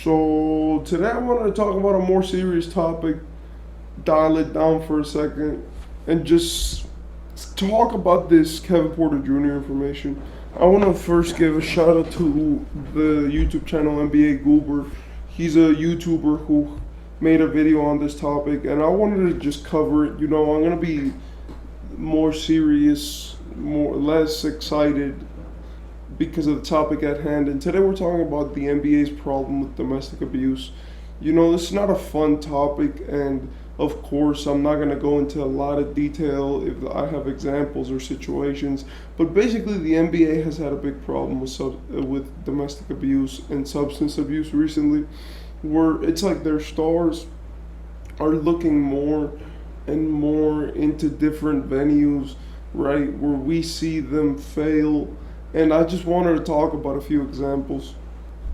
So today I wanted to talk about a more serious topic, dial it down for a second, and just talk about this Kevin Porter Jr. information. I want to first give a shout out to the YouTube channel NBA Goober. He's a YouTuber who made a video on this topic, and I wanted to just cover it. I'm gonna be more serious, more less excited because of the topic at hand. And today we're talking about the NBA's problem with domestic abuse. This is not a fun topic, and of course, I'm not going to go into a lot of detail if I have examples or situations. But basically, the NBA has had a big problem with domestic abuse and substance abuse recently, where it's like their stars are looking more and more into different venues, right, where we see them fail. And I just wanted to talk about a few examples.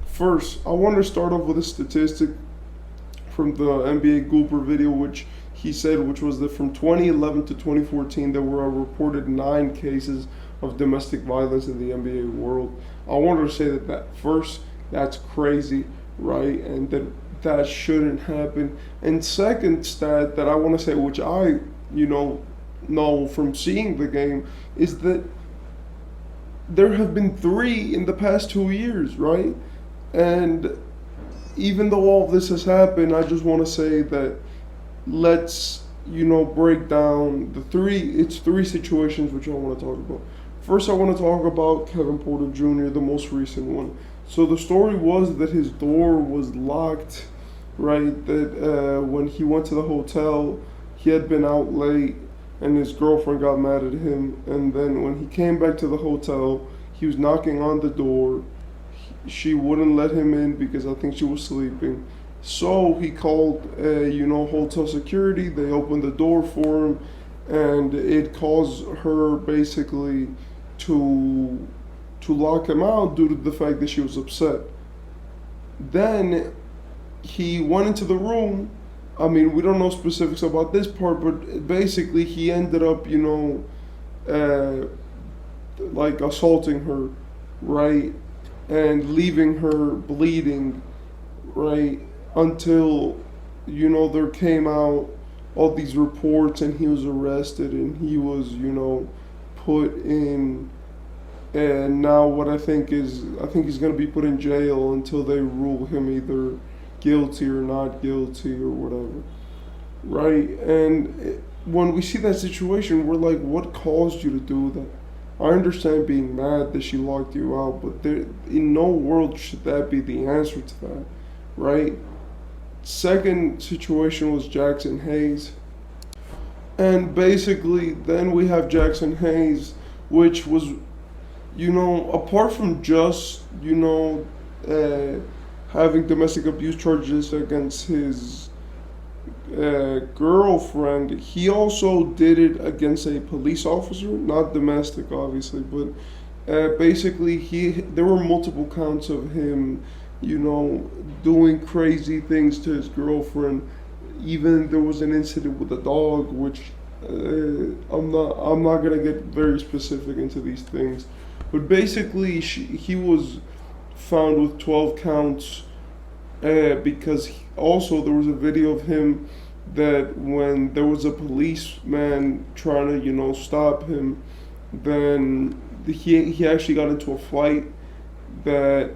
First, I want to start off with a statistic from the NBA Gooper video, which he said, which was that from 2011 to 2014, there were a reported 9 cases of domestic violence in the NBA world. I wanted to say that first, that's crazy, right? And that shouldn't happen. And second stat that I want to say, which I, know from seeing the game, is that there have been 3 in the past 2 years, right? And even though all of this has happened, I just want to say that let's, break down it's 3 situations which I want to talk about. First, I want to talk about Kevin Porter Jr., the most recent one. So the story was that his door was locked, right? That when he went to the hotel, he had been out late and his girlfriend got mad at him. And then when he came back to the hotel, he was knocking on the door. She wouldn't let him in because I think she was sleeping. So he called, hotel security. They opened the door for him, and it caused her basically to lock him out due to the fact that she was upset. Then he went into the room. I mean, we don't know specifics about this part, but basically he ended up, like assaulting her, right? And leaving her bleeding, right? Until, there came out all these reports and he was arrested and he was, put in. And now what I think he's going to be put in jail until they rule him either guilty or not guilty or whatever, right? And when we see that situation, we're like, what caused you to do that? I understand being mad that she locked you out, but in no world should that be the answer to that, right? Second situation was Jackson Hayes. And basically, then we have Jackson Hayes, which was, apart from just, having domestic abuse charges against his girlfriend, he also did it against a police officer, not domestic, obviously, but basically there were multiple counts of him, doing crazy things to his girlfriend. Even there was an incident with a dog, which I'm not gonna get very specific into these things, but basically he was found with 12 counts because also there was a video of him that when there was a policeman trying to stop him, then he actually got into a fight that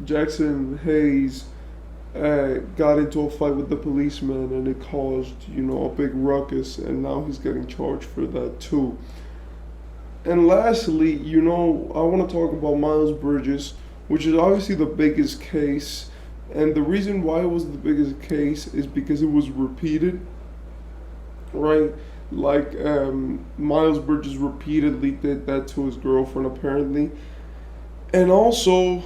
Jackson Hayes got into a fight with the policeman, and it caused a big ruckus, and now he's getting charged for that too. And lastly, I want to talk about Miles Bridges, which is obviously the biggest case. And the reason why it was the biggest case is because it was repeated, right? Like, Miles Bridges repeatedly did that to his girlfriend, apparently. And also,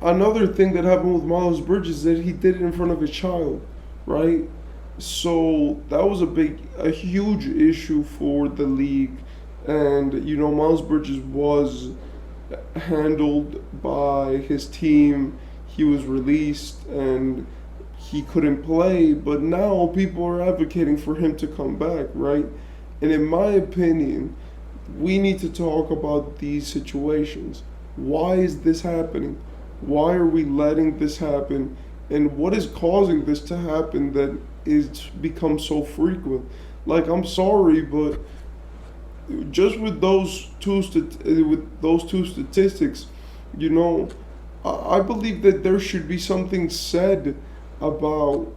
another thing that happened with Miles Bridges is that he did it in front of his child, right? So that was a huge issue for the league. And, Miles Bridges was handled by his team. He was released and he couldn't play, but now people are advocating for him to come back, right? And in my opinion, we need to talk about these situations. Why is this happening? Why are we letting this happen? And what is causing this to happen that is become so frequent? Like, I'm sorry, but just with those two statistics, you know, I believe that there should be something said about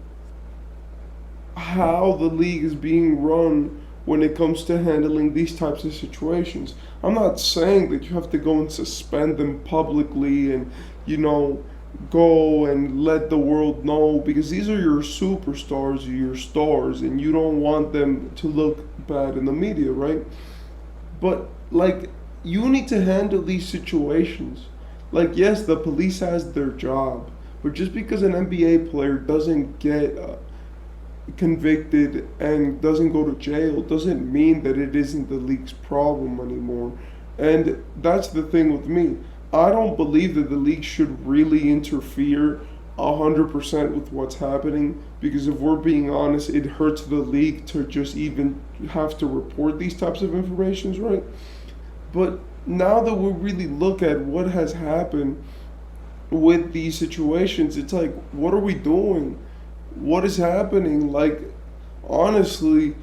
how the league is being run when it comes to handling these types of situations. I'm not saying that you have to go and suspend them publicly and, you know, go and let the world know, because these are your superstars, your stars, and you don't want them to look bad in the media, right? But like, you need to handle these situations. Like, yes, the police has their job, but just because an NBA player doesn't get convicted and doesn't go to jail doesn't mean that it isn't the league's problem anymore. And that's the thing with me. I don't believe that the league should really interfere 100% with what's happening, because if we're being honest, it hurts the league to just even have to report these types of informations, right? But now that we really look at what has happened with these situations, it's like, what are we doing? What is happening? Like, honestly,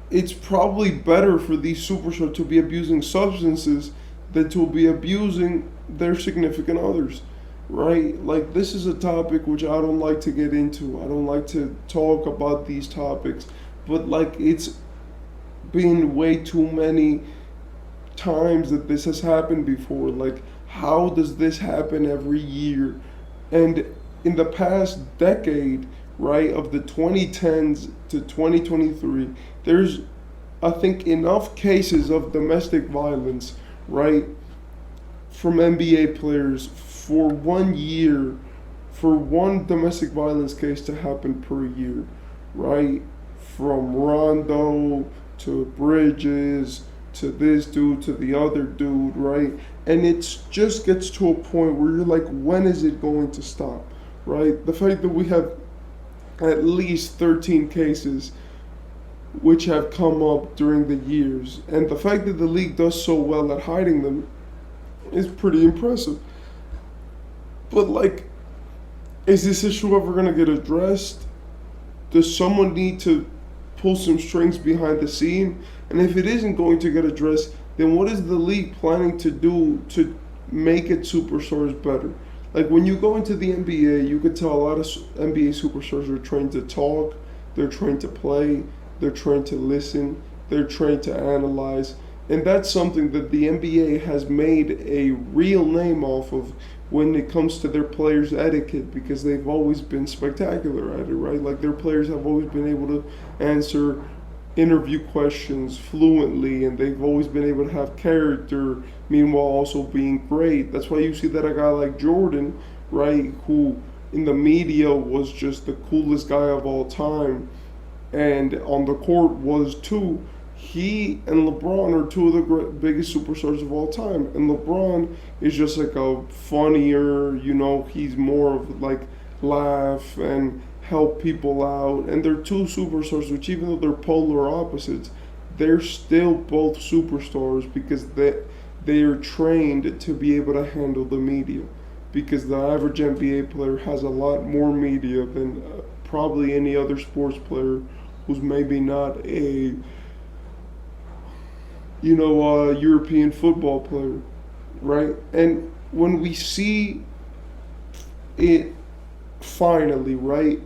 it's probably better for these superstars to be abusing substances than to be abusing their significant others, right? Like, this is a topic which I don't like to get into. I don't like to talk about these topics, but like, it's been way too many times that this has happened before. Like, how does this happen every year? And in the past decade, right, of the 2010s to 2023, there's, I think, enough cases of domestic violence, right, from NBA players for 1 year, for one domestic violence case to happen per year, right? From Rondo to Bridges to this dude to the other dude, right? And it just gets to a point where you're like, when is it going to stop, right? The fact that we have at least 13 cases which have come up during the years, and the fact that the league does so well at hiding them is pretty impressive. But like, is this issue ever going to get addressed? Does someone need to pull some strings behind the scene? And if it isn't going to get addressed, then what is the league planning to do to make its superstars better? Like, when you go into the NBA, you could tell a lot of NBA superstars are trained to talk, they're trained to play, they're trained to listen, they're trained to analyze. And that's something that the NBA has made a real name off of when it comes to their players' etiquette, because they've always been spectacular at it, right? Like, their players have always been able to answer interview questions fluently, and they've always been able to have character, meanwhile also being great. That's why you see that a guy like Jordan, right, who in the media was just the coolest guy of all time, and on the court was too. He and LeBron are two of the biggest superstars of all time. And LeBron is just like a funnier, you know, he's more of like laugh and help people out. And they're two superstars, which even though they're polar opposites, they're still both superstars because they are trained to be able to handle the media. Because the average NBA player has a lot more media than probably any other sports player who's maybe not a European football player, right? And when we see it finally, right?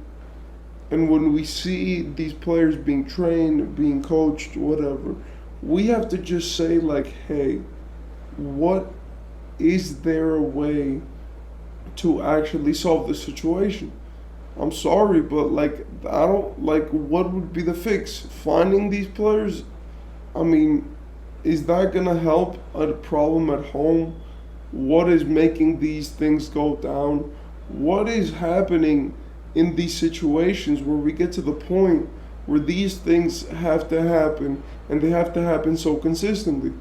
And when we see these players being trained, being coached, whatever, we have to just say, like, hey, what is there a way to actually solve the situation? I'm sorry, but like, I don't, like, what would be the fix? Finding these players? I mean, is that gonna help a problem at home? What is making these things go down? What is happening in these situations where we get to the point where these things have to happen, and they have to happen so consistently?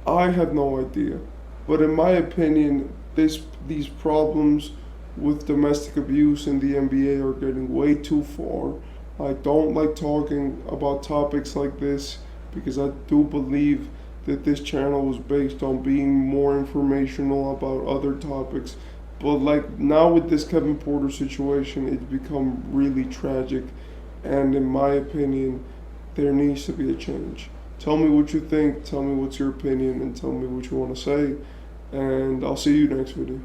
I have no idea. But in my opinion, these problems with domestic abuse in the NBA are getting way too far. I don't like talking about topics like this because I do believe that this channel was based on being more informational about other topics. But like now with this Kevin Porter situation, it's become really tragic, and in my opinion, there needs to be a change. Tell me what you think, tell me what's your opinion, and tell me what you want to say, and I'll see you next video.